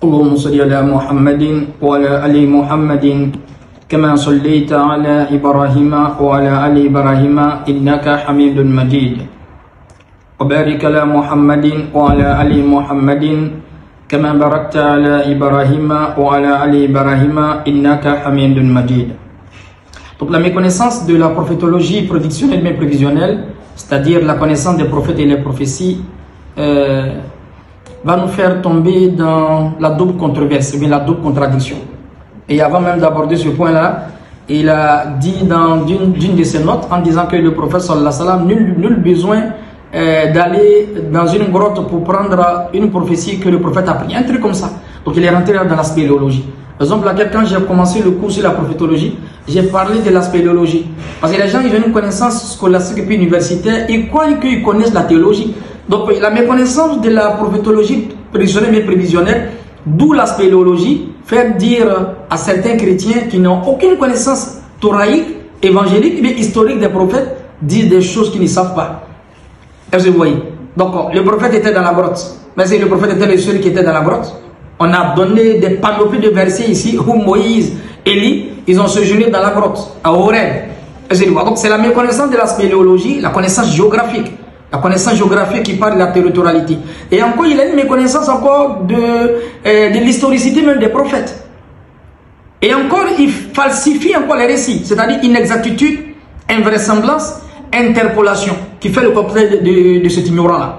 اللهم صل على محمد وعلى آل محمد كما صليت على إبراهيم وعلى آل إبراهيم إنك حميد مجيد وبارك على محمد وعلى آل محمد كما باركت على إبراهيم وعلى آل إبراهيم إنك حميد مجيد. Donc la méconnaissance de la prophétologie prédictionnelle mais prévisionnelle, c'est-à-dire la connaissance des prophètes et les prophéties, va nous faire tomber dans la double controverse, mais la double contradiction. Et avant même d'aborder ce point-là, il a dit dans d'une de ses notes, en disant que le prophète sallallahu alayhi wa sallam, nul besoin d'aller dans une grotte pour prendre une prophétie que le prophète a pris, un truc comme ça. Donc il est rentré dans la spéléologie. Par exemple, quand j'ai commencé le cours sur la prophétologie, j'ai parlé de la spéléologie. Parce que les gens, ils ont une connaissance scolastique et puis universitaire, ils croient qu'ils connaissent la théologie. Donc la méconnaissance de la prophétologie prédictionnelle mais prévisionnelle, d'où la spéléologie, faire dire à certains chrétiens qui n'ont aucune connaissance thoraïque, évangélique, mais historique des prophètes, dire des choses qu'ils ne savent pas. Est-ce que vous voyez? Donc le prophète était dans la grotte. Mais c'est le prophète était le seul qui était dans la grotte. On a donné des panoplies de versets ici où Moïse, Élie, ils ont séjourné dans la grotte, à Horeb. Donc c'est la méconnaissance de la spéléologie, la connaissance géographique. La connaissance géographique qui parle de la territorialité. Et encore, il a une méconnaissance encore de l'historicité même des prophètes. Et encore, il falsifie encore les récits, c'est-à-dire inexactitude, invraisemblance, interpolation, qui fait le contraire de cet ignorant-là.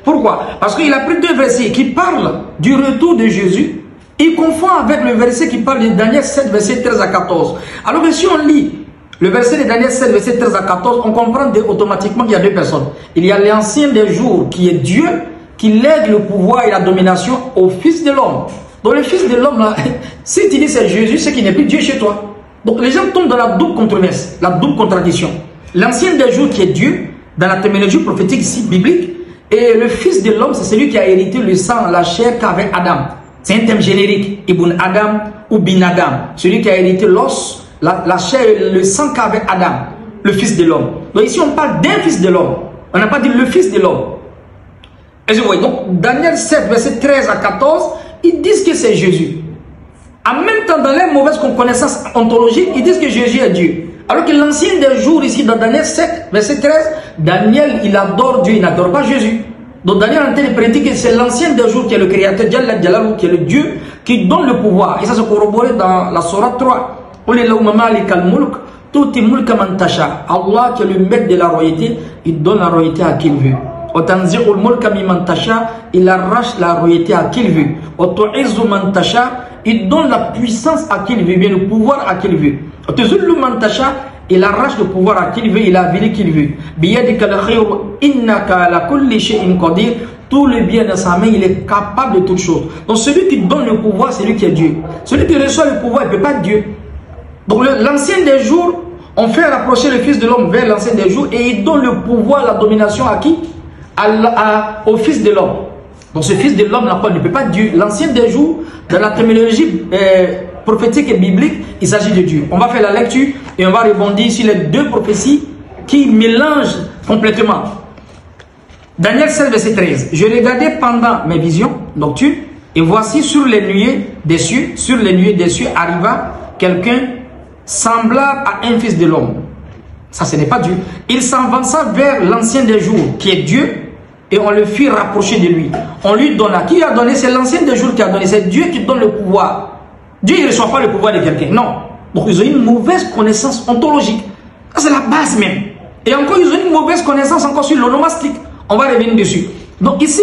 Pourquoi? Parce qu'il a pris deux versets qui parlent du retour de Jésus. Il confond avec le verset qui parle de Daniel 7, verset 13 à 14. Alors que si on lit le verset de Daniel 7, verset 13 à 14, on comprend automatiquement qu'il y a deux personnes. Il y a l'ancien des jours qui est Dieu, qui lègue le pouvoir et la domination au Fils de l'homme. Donc le Fils de l'homme, là, si tu dis c'est Jésus, c'est qu'il n'est plus Dieu chez toi. Donc les gens tombent dans la double controverse, la double contradiction. L'ancien des jours qui est Dieu, dans la terminologie prophétique ici, biblique, et le Fils de l'homme, c'est celui qui a hérité le sang, la chair qu'avait Adam. C'est un thème générique, Ibn Adam ou Bin Adam, celui qui a hérité l'os, la chair et le sang qu'avait Adam, le Fils de l'homme. Donc ici on parle d'un Fils de l'homme, on n'a pas dit le Fils de l'homme. Et je vois, donc Daniel 7, verset 13 à 14, ils disent que c'est Jésus. En même temps, dans les mauvaises connaissances ontologiques, ils disent que Jésus est Dieu. Alors que l'ancien des jours ici, dans Daniel 7, verset 13, Daniel, il adore Dieu, il n'adore pas Jésus. Donc Daniel est en train de prédiquer que c'est l'ancien des jours qui est le créateur, qui est le Dieu, qui donne le pouvoir. Et ça se corroboré dans la Sourate 3. Allah qui est le maître de la royauté, il donne la royauté à qui il veut. Il arrache la royauté à qui il veut. Il donne la puissance à qui il veut, bien le pouvoir à qui il veut. Il arrache le pouvoir à qui il veut, il avilit qui il veut. Tout le bien dans sa main, il est capable de toutes choses. Donc celui qui donne le pouvoir, c'est lui qui est Dieu. Celui qui reçoit le pouvoir, il ne peut pas être Dieu. Donc l'ancien des jours, on fait rapprocher le Fils de l'homme vers l'ancien des jours et il donne le pouvoir, la domination à qui? Au Fils de l'homme. Donc ce Fils de l'homme ne peut pas être Dieu. L'ancien des jours, dans la terminologie prophétique et biblique, il s'agit de Dieu. On va faire la lecture et on va rebondir sur les deux prophéties qui mélangent complètement. Daniel 7, verset 13. Je regardais pendant mes visions nocturnes et voici sur les nuées des cieux, arriva quelqu'un semblable à un Fils de l'homme. Ça, ce n'est pas Dieu. Il s'avança vers l'ancien des jours, qui est Dieu, et on le fit rapprocher de lui. On lui donna. Qui a donné? C'est l'ancien des jours qui a donné. C'est Dieu qui donne le pouvoir. Dieu ne reçoit pas le pouvoir de quelqu'un. Non. Donc, ils ont une mauvaise connaissance ontologique. Ça, c'est la base même. Et encore, ils ont une mauvaise connaissance encore sur l'onomastique. On va revenir dessus. Donc, ici,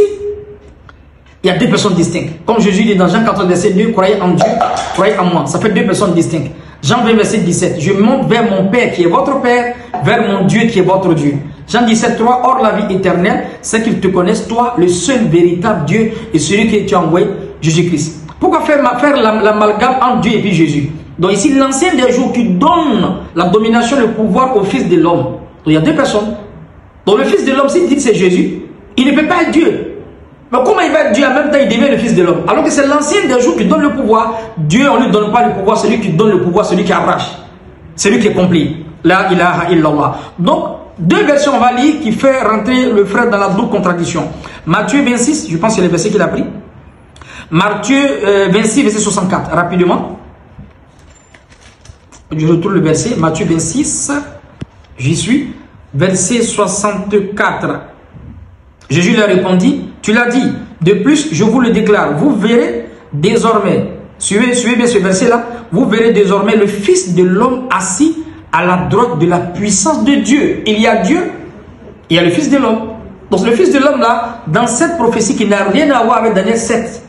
il y a deux personnes distinctes. Comme Jésus dit dans Jean 14, verset 2, croyez en Dieu, croyez en moi. Ça fait deux personnes distinctes. Jean 20, verset 17. Je monte vers mon Père qui est votre Père, vers mon Dieu qui est votre Dieu. Jean 17, 3. Or la vie éternelle, c'est qu'ils te connaissent, toi, le seul véritable Dieu et celui que tu as envoyé, Jésus-Christ. Pourquoi faire l'amalgame entre Dieu et puis Jésus? Donc ici, l'ancien des jours qui donne la domination, le pouvoir au Fils de l'homme. Donc il y a deux personnes. Donc le Fils de l'homme, s'il dit que c'est Jésus, il ne peut pas être Dieu. Mais comment il va être Dieu en même temps, il devient le Fils de l'homme? Alors que c'est l'ancien des jours qui donne le pouvoir. Dieu, on ne lui donne pas le pouvoir, celui qui donne le pouvoir, celui qui arrache. Celui qui accomplit. La ilaha illallah. Donc, deux versions, on va lire qui fait rentrer le frère dans la double contradiction. Matthieu 26, je pense que c'est le verset qu'il a pris. Matthieu 26, verset 64, rapidement. Je retrouve le verset, Matthieu 26, j'y suis, verset 64. Jésus leur répondit, tu l'as dit, de plus je vous le déclare, vous verrez désormais, suivez bien ce verset-là, vous verrez désormais le Fils de l'homme assis à la droite de la puissance de Dieu. Il y a Dieu, il y a le Fils de l'homme. Donc le Fils de l'homme là, dans cette prophétie qui n'a rien à voir avec Daniel 7,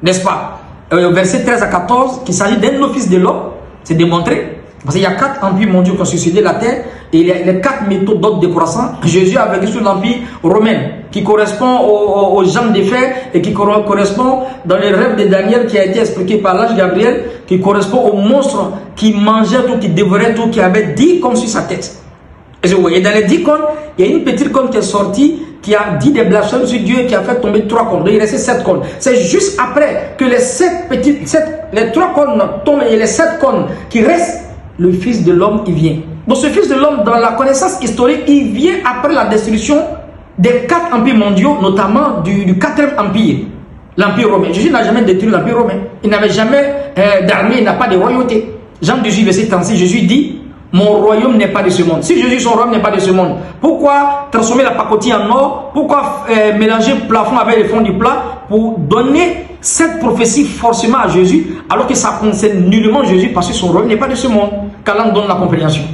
n'est-ce pas, verset 13 à 14, qu'il s'agit d'un Fils de l'homme, c'est démontré. Parce qu'il y a 4 empires mondiaux qui ont succédé la terre et il y a les 4 méthodes d'ordre décroissant. Jésus a vécu sur l'empire romain qui correspond aux jambes de fer et qui correspond dans les rêves de Daniel qui a été expliqué par l'ange Gabriel, qui correspond au monstre qui mangeait tout, qui dévorait tout, qui avait 10 cornes sur sa tête. Et dans les 10 cornes, il y a une petite corne qui est sortie, qui a dit des blasphèmes sur Dieu et qui a fait tomber 3 cornes. Donc il restait 7 cornes. C'est juste après que les 3 cornes tombent et les 7 cornes qui restent, le Fils de l'homme, il vient. Donc ce Fils de l'homme, dans la connaissance historique, il vient après la destruction des 4 empires mondiaux, notamment du 4e empire, l'empire romain. Jésus n'a jamais détruit l'empire romain. Il n'avait jamais d'armée, il n'a pas de royauté. Jean 18, verset 36, Jésus dit, mon royaume n'est pas de ce monde. Si Jésus, son royaume n'est pas de ce monde, pourquoi transformer la pacotille en or? Pourquoi mélanger plafond avec le fond du plat pour donner cette prophétie forcément à Jésus alors que ça concerne nullement Jésus parce que son royaume n'est pas de ce monde? Qu'Allah donne la compréhension.